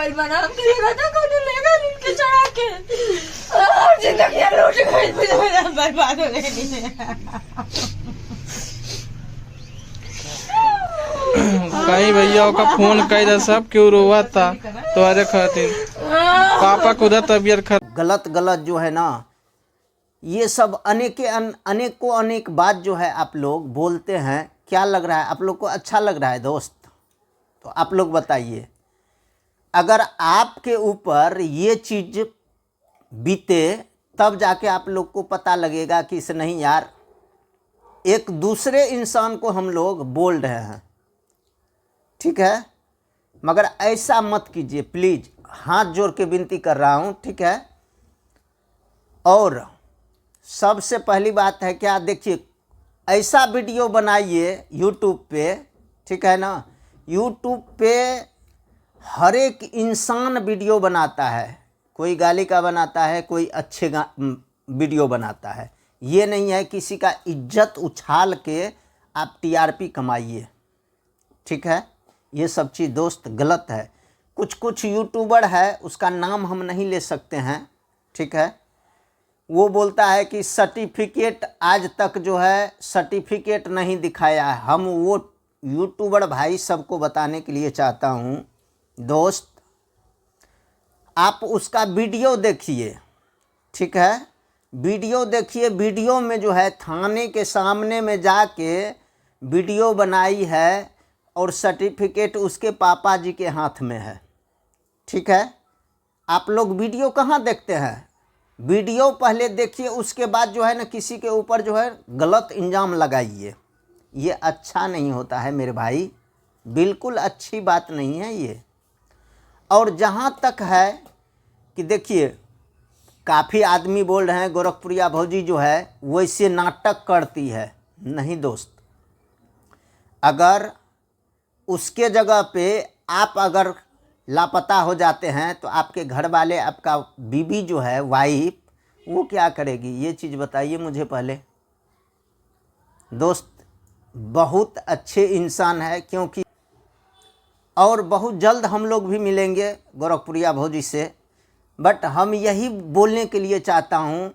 Mobile बनाम करेगा तो कौन लेगा इनके चढ़ा के और जिंदगी लूट गई मेरा बर्बाद हो गई। कहीं भैया का फोन कई सब क्यों रोवा था तुम्हारे खातिर पापा को उधर तबीयत खराब। गलत गलत जो है ना ये सब अनेकों अनेक बात जो है आप लोग बोलते हैं। क्या लग रहा है आप लोग को? अच्छा लग रहा है दोस्त? तो आप लोग बताइए, अगर आपके ऊपर ये चीज़ बीते तब जाके आप लोग को पता लगेगा कि इसे नहीं यार, एक दूसरे इंसान को हम लोग बोल रहे हैं, ठीक है? मगर ऐसा मत कीजिए प्लीज़, हाथ जोड़ के विनती कर रहा हूँ, ठीक है? और सबसे पहली बात है क्या, देखिए ऐसा वीडियो बनाइए यूट्यूब पे, ठीक है ना? यूट्यूब पे हर एक इंसान वीडियो बनाता है, कोई गाली का बनाता है, कोई अच्छे वीडियो बनाता है। ये नहीं है किसी का इज्जत उछाल के आप टीआरपी कमाइए, ठीक है? ये सब चीज़ दोस्त गलत है। कुछ यूट्यूबर है, उसका नाम हम नहीं ले सकते हैं, ठीक है? वो बोलता है कि सर्टिफिकेट आज तक जो है सर्टिफिकेट नहीं दिखाया है। हम वो यूट्यूबर भाई सबको बताने के लिए चाहता हूँ दोस्त, आप उसका वीडियो देखिए, ठीक है? वीडियो देखिए, वीडियो में जो है थाने के सामने में जाके वीडियो बनाई है और सर्टिफिकेट उसके पापा जी के हाथ में है, ठीक है? आप लोग वीडियो कहाँ देखते हैं? वीडियो पहले देखिए, उसके बाद जो है ना किसी के ऊपर जो है गलत इल्ज़ाम लगाइए। ये अच्छा नहीं होता है मेरे भाई, बिल्कुल अच्छी बात नहीं है ये। और जहाँ तक है कि देखिए काफ़ी आदमी बोल रहे हैं गोरखपुरिया भौजी जो है वैसे नाटक करती है। नहीं दोस्त, अगर उसके जगह पे आप अगर लापता हो जाते हैं तो आपके घर वाले, आपका बीवी जो है वाइफ, वो क्या करेगी? ये चीज़ बताइए मुझे पहले दोस्त। बहुत अच्छे इंसान है, क्योंकि और बहुत जल्द हम लोग भी मिलेंगे गोरखपुरिया भौजी से। बट हम यही बोलने के लिए चाहता हूँ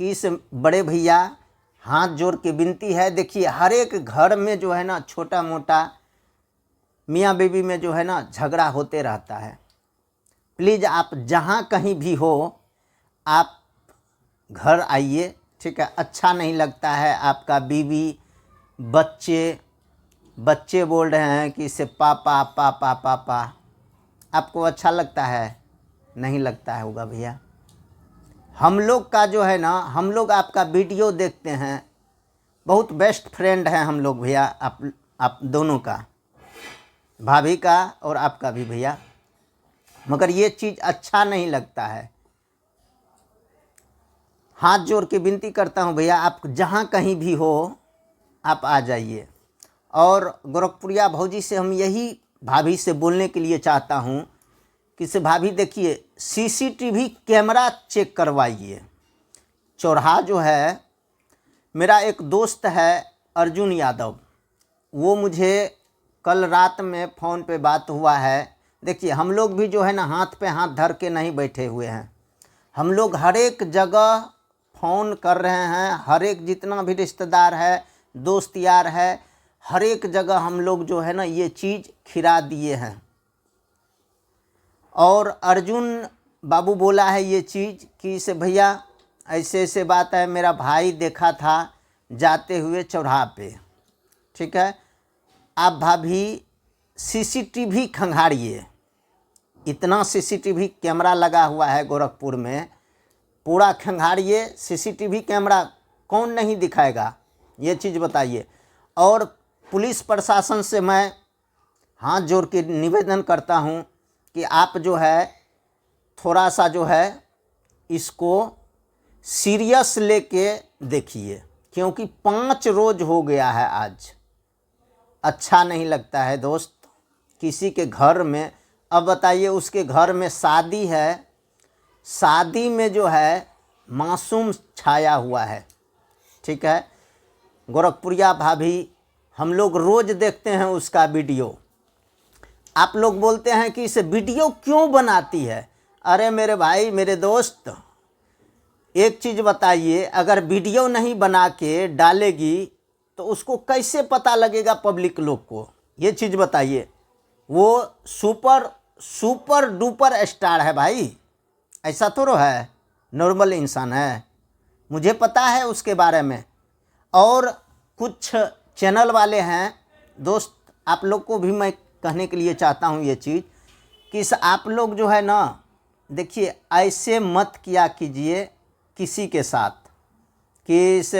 कि इस बड़े भैया हाथ जोड़ के विनती है, देखिए हर एक घर में जो है ना छोटा मोटा मियाँ बीवी में जो है ना झगड़ा होते रहता है। प्लीज़ आप जहाँ कहीं भी हो आप घर आइए, ठीक है? अच्छा नहीं लगता है आपका बीवी बच्चे बोल रहे हैं कि इसे पापा पापा पापा, आपको अच्छा लगता है? नहीं लगता है होगा भैया। हम लोग का जो है ना, हम लोग आपका वीडियो देखते हैं, बहुत बेस्ट फ्रेंड हैं हम लोग भैया, आप दोनों का, भाभी का और आपका भी भैया। मगर ये चीज़ अच्छा नहीं लगता है। हाथ जोड़ के विनती करता हूँ भैया, आप जहाँ कहीं भी हो आप आ जाइए। और गोरखपुरिया भौजी से हम यही भाभी से बोलने के लिए चाहता हूँ कि से भाभी देखिए सीसीटीवी कैमरा चेक करवाइए। चौराहा जो है, मेरा एक दोस्त है अर्जुन यादव, वो मुझे कल रात में फ़ोन पे बात हुआ है। देखिए हम लोग भी जो है ना हाथ पे हाथ धर के नहीं बैठे हुए हैं, हम लोग हर एक जगह फ़ोन कर रहे हैं। हर एक जितना भी रिश्तेदार है, दोस्त यार है, हर एक जगह हम लोग जो है ना ये चीज़ खिरा दिए हैं। और अर्जुन बाबू बोला है ये चीज़ कि इसे भैया ऐसे ऐसे बात है, मेरा भाई देखा था जाते हुए चौराहा पे, ठीक है? आप भाभी सीसीटीवी खंगाड़िए। इतना सीसीटीवी कैमरा लगा हुआ है गोरखपुर में, पूरा खंगाड़िए। सीसीटीवी कैमरा कौन नहीं दिखाएगा, ये चीज़ बताइए। और पुलिस प्रशासन से मैं हाथ जोड़ के निवेदन करता हूँ कि आप जो है थोड़ा सा जो है इसको सीरियस लेके देखिए, क्योंकि 5 रोज़ हो गया है आज। अच्छा नहीं लगता है दोस्त किसी के घर में। अब बताइए उसके घर में शादी है, शादी में जो है मासूम छाया हुआ है, ठीक है? गोरखपुरिया भाभी हम लोग रोज़ देखते हैं उसका वीडियो। आप लोग बोलते हैं कि इसे वीडियो क्यों बनाती है। अरे मेरे भाई, मेरे दोस्त, एक चीज़ बताइए, अगर वीडियो नहीं बना के डालेगी तो उसको कैसे पता लगेगा पब्लिक लोग को? ये चीज़ बताइए। वो सुपर डुपर स्टार है भाई, ऐसा तो है, नॉर्मल इंसान है, मुझे पता है उसके बारे में। और कुछ चैनल वाले हैं दोस्त, आप लोग को भी मैं कहने के लिए चाहता हूँ ये चीज़ कि आप लोग जो है ना, देखिए ऐसे मत किया कीजिए किसी के साथ कि इस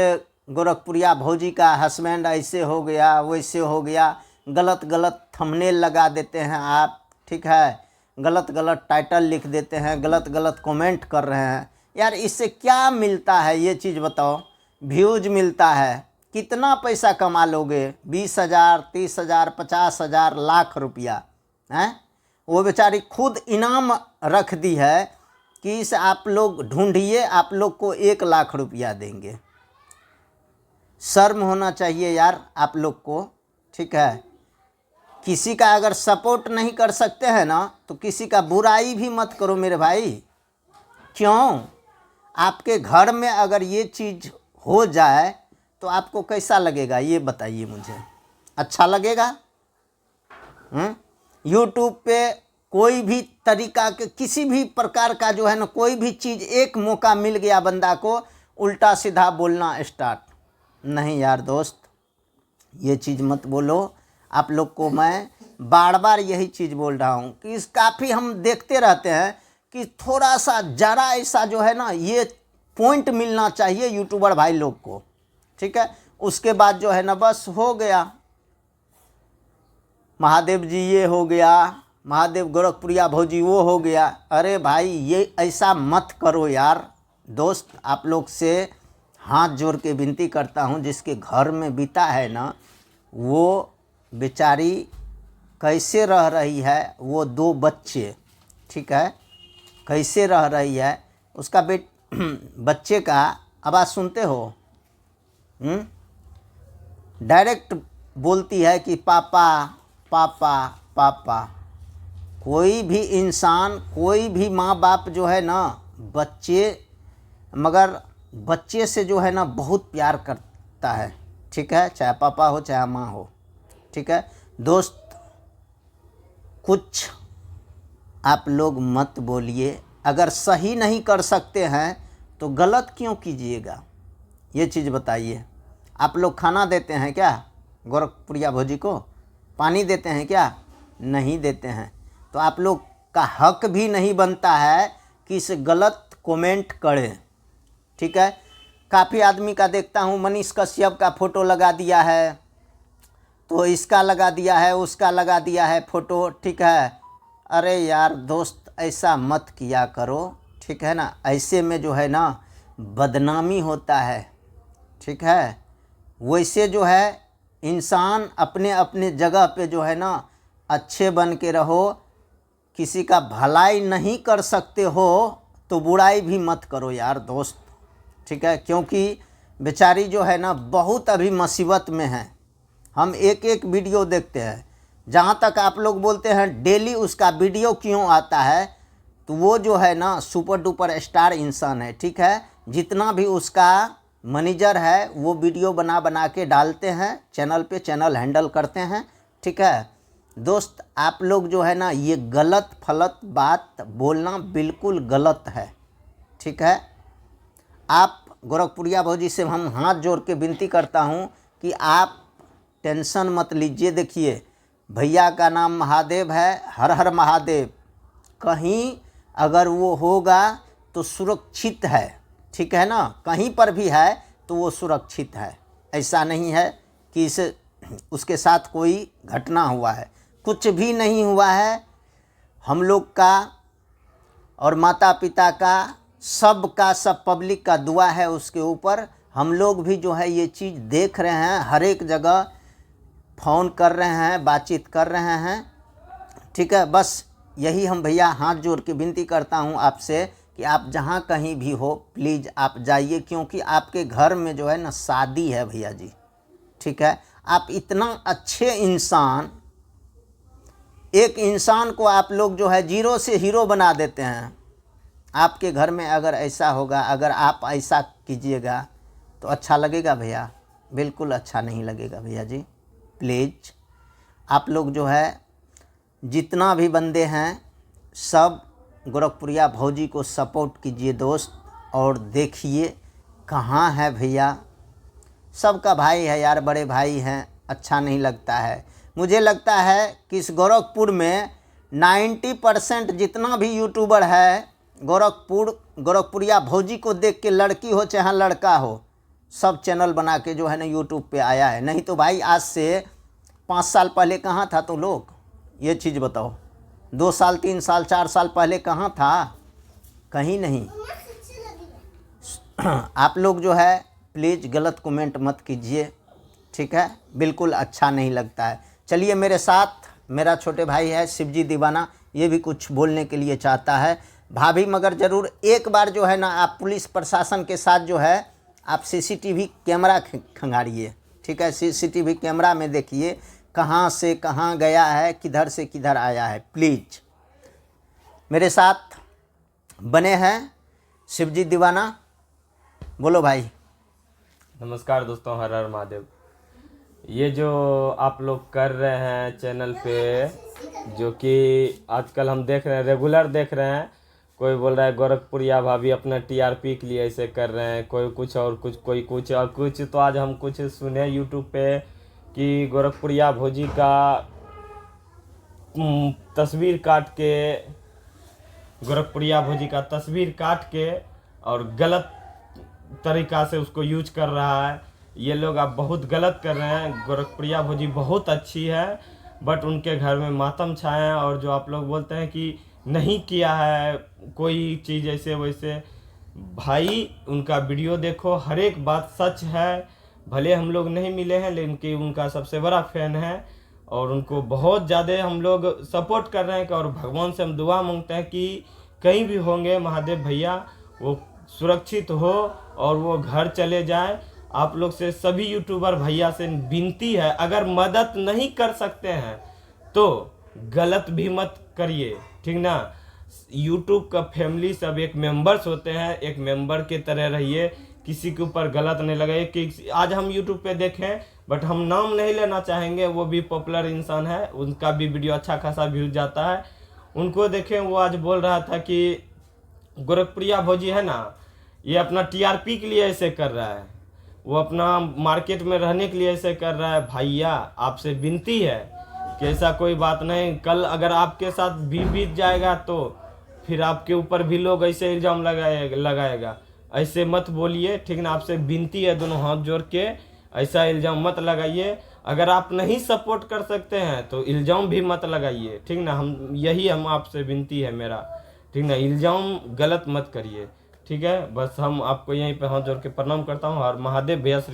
गोरखपुरिया भौजी का हस्बैंड ऐसे हो गया, वैसे हो गया, गलत गलत थंबनेल लगा देते हैं आप, ठीक है, गलत गलत टाइटल लिख देते हैं, गलत गलत कमेंट कर रहे हैं। यार इससे क्या मिलता है ये चीज़ बताओ? व्यूज मिलता है, कितना पैसा कमा लोगे? 20,000, 30,000, 50,000, लाख रुपया हैं? वो बेचारी खुद इनाम रख दी है कि इस आप लोग ढूंढिए, आप लोग को 1,00,000 रुपया देंगे। शर्म होना चाहिए यार आप लोग को, ठीक है। किसी का अगर सपोर्ट नहीं कर सकते हैं ना, तो किसी का बुराई भी मत करो मेरे भाई। क्यों? आपके घर में अगर ये चीज़ हो जाए तो आपको कैसा लगेगा ये बताइए मुझे? अच्छा लगेगा? यूट्यूब पे कोई भी तरीका के किसी भी प्रकार का जो है ना, कोई भी चीज़, एक मौका मिल गया बंदा को, उल्टा सीधा बोलना स्टार्ट। नहीं यार दोस्त, ये चीज़ मत बोलो। आप लोग को मैं बार बार यही चीज़ बोल रहा हूँ कि इस काफ़ी हम देखते रहते हैं कि थोड़ा सा ज़रा ऐसा जो है ना, ये पॉइंट मिलना चाहिए यूट्यूबर भाई लोग को, ठीक है। उसके बाद जो है ना, बस हो गया, महादेव जी ये हो गया, महादेव गोरखपुरिया भौजी वो हो गया। अरे भाई ये ऐसा मत करो यार दोस्त। आप लोग से हाथ जोड़ के विनती करता हूँ, जिसके घर में बीता है ना, वो बेचारी कैसे रह रही है, वो 2 बच्चे, ठीक है, कैसे रह रही है, उसका बच्चे का आवाज़ सुनते हो? डायरेक्ट बोलती है कि पापा पापा पापा। कोई भी इंसान, कोई भी माँ बाप जो है ना, मगर बच्चे से जो है ना बहुत प्यार करता है, ठीक है, चाहे पापा हो चाहे माँ हो, ठीक है। दोस्त कुछ आप लोग मत बोलिए। अगर सही नहीं कर सकते हैं तो गलत क्यों कीजिएगा? ये चीज़ बताइए। आप लोग खाना देते हैं क्या गोरखपुरिया भौजी को? पानी देते हैं क्या? नहीं देते हैं। तो आप लोग का हक भी नहीं बनता है कि इस गलत कमेंट करें, ठीक है। काफ़ी आदमी का देखता हूँ, मनीष कश्यप का फ़ोटो लगा दिया है, तो इसका लगा दिया है, उसका लगा दिया है फ़ोटो, ठीक है। अरे यार दोस्त, ऐसा मत किया करो, ठीक है ना। ऐसे में जो है ना बदनामी होता है, ठीक है। वैसे जो है इंसान अपने अपने जगह पे जो है ना अच्छे बन के रहो। किसी का भलाई नहीं कर सकते हो तो बुराई भी मत करो यार दोस्त, ठीक है। क्योंकि बेचारी जो है ना बहुत अभी मुसीबत में है। हम एक एक वीडियो देखते हैं, जहाँ तक आप लोग बोलते हैं डेली उसका वीडियो क्यों आता है, तो वो जो है ना सुपर डुपर स्टार इंसान है, ठीक है। जितना भी उसका मैनेजर है वो वीडियो बना बना के डालते हैं चैनल पे, चैनल हैंडल करते हैं, ठीक है। दोस्त आप लोग जो है ना ये गलत फलत बात बोलना बिल्कुल गलत है, ठीक है। आप गोरखपुरिया भौजी से हम हाथ जोड़ के विनती करता हूँ कि आप टेंशन मत लीजिए। देखिए भैया का नाम महादेव है, हर हर महादेव। कहीं अगर वो होगा तो सुरक्षित है, ठीक है ना। कहीं पर भी है तो वो सुरक्षित है। ऐसा नहीं है कि उसके साथ कोई घटना हुआ है, कुछ भी नहीं हुआ है। हम लोग का और माता पिता का, सब पब्लिक का दुआ है उसके ऊपर। हम लोग भी जो है ये चीज़ देख रहे हैं, हर एक जगह फ़ोन कर रहे हैं, बातचीत कर रहे हैं, ठीक है। बस यही हम भैया हाथ जोड़ के विनती करता हूँ आपसे कि आप जहाँ कहीं भी हो प्लीज़ आप जाइए, क्योंकि आपके घर में जो है ना शादी है भैया जी, ठीक है। आप इतना अच्छे इंसान, एक इंसान को आप लोग जो है जीरो से हीरो बना देते हैं। आपके घर में अगर ऐसा होगा, अगर आप ऐसा कीजिएगा तो अच्छा लगेगा भैया? बिल्कुल अच्छा नहीं लगेगा भैया जी। प्लीज़ आप लोग जो है जितना भी बंदे हैं सब गोरखपुरिया भौजी को सपोर्ट कीजिए दोस्त, और देखिए कहाँ है भैया। सबका भाई है यार, बड़े भाई हैं, अच्छा नहीं लगता है। मुझे लगता है कि इस गोरखपुर में 90% जितना भी यूट्यूबर है गोरखपुरिया भौजी को देख के, लड़की हो चाहे लड़का हो, सब चैनल बना के जो है ना यूट्यूब पे आया है। नहीं तो भाई आज से 5 साल पहले कहाँ था तुम लोग? ये चीज़ बताओ। 2 साल 3 साल 4 साल पहले कहाँ था? कहीं नहीं। आप लोग जो है प्लीज़ गलत कमेंट मत कीजिए, ठीक है? बिल्कुल अच्छा नहीं लगता है। चलिए मेरे साथ मेरा छोटे भाई है शिवजी दीवाना, ये भी कुछ बोलने के लिए चाहता है। भाभी मगर ज़रूर एक बार जो है ना आप पुलिस प्रशासन के साथ जो है आप सीसीटीवी कैमरा खंगारिए, ठीक है? सीसीटीवी कैमरा में देखिए कहाँ से कहाँ गया है, किधर से किधर आया है। प्लीज़ मेरे साथ बने हैं शिवजी दीवाना, बोलो भाई। नमस्कार दोस्तों, हर हर महादेव। ये जो आप लोग कर रहे हैं चैनल पे, जो कि आजकल हम देख रहे हैं, रेगुलर देख रहे हैं, कोई बोल रहा है गोरखपुरिया भाभी अपना टीआरपी के लिए ऐसे कर रहे हैं, कोई कुछ और कुछ, कोई कुछ और कुछ। तो आज हम कुछ सुने यूट्यूब पे कि गोरखपुरिया भौजी का तस्वीर काट के, गोरखपुरिया भौजी का तस्वीर काट के और गलत तरीक़ा से उसको यूज कर रहा है। ये लोग आप बहुत गलत कर रहे हैं। गोरखपुरिया भौजी बहुत अच्छी है, बट उनके घर में मातम छाए हैं। और जो आप लोग बोलते हैं कि नहीं किया है कोई चीज़ ऐसे वैसे, भाई उनका वीडियो देखो, हर एक बात सच है। भले हम लोग नहीं मिले हैं, लेकिन कि उनका सबसे बड़ा फैन है और उनको बहुत ज़्यादा हम लोग सपोर्ट कर रहे हैं। और भगवान से हम दुआ मांगते हैं कि कहीं भी होंगे महादेव भैया वो सुरक्षित हो और वो घर चले जाए। आप लोग से सभी यूट्यूबर भैया से विनती है, अगर मदद नहीं कर सकते हैं तो गलत भी मत करिए, ठीक ना? यूट्यूब का फैमिली सब एक मेंबर्स होते हैं, एक मेंबर के तरह रहिए, किसी के ऊपर गलत नहीं लगाइए। कि आज हम यूट्यूब पे देखें, बट हम नाम नहीं लेना चाहेंगे, वो भी पॉपुलर इंसान है, उनका भी वीडियो अच्छा खासा व्यूज जाता है, उनको देखें। वो आज बोल रहा था कि गोरखपुरिया भौजी है ना, ये अपना टीआरपी के लिए ऐसे कर रहा है, वो अपना मार्केट में रहने के लिए ऐसे कर रहा है। भैया आपसे विनती है कि ऐसा कोई बात नहीं। कल अगर आपके साथ भी बीत जाएगा तो फिर आपके ऊपर भी लोग ऐसे इल्ज़ाम लगाएगा। ऐसे मत बोलिए, ठीक ना? आपसे विनती है, दोनों हाथ जोड़ के ऐसा इल्ज़ाम मत लगाइए। अगर आप नहीं सपोर्ट कर सकते हैं तो इल्ज़ाम भी मत लगाइए, ठीक ना? हम आपसे विनती है मेरा, ठीक ना? इल्ज़ाम गलत मत करिए, ठीक है? बस हम आपको यहीं पे हाथ जोड़ के प्रणाम करता हूँ। और महादेव भैया श्री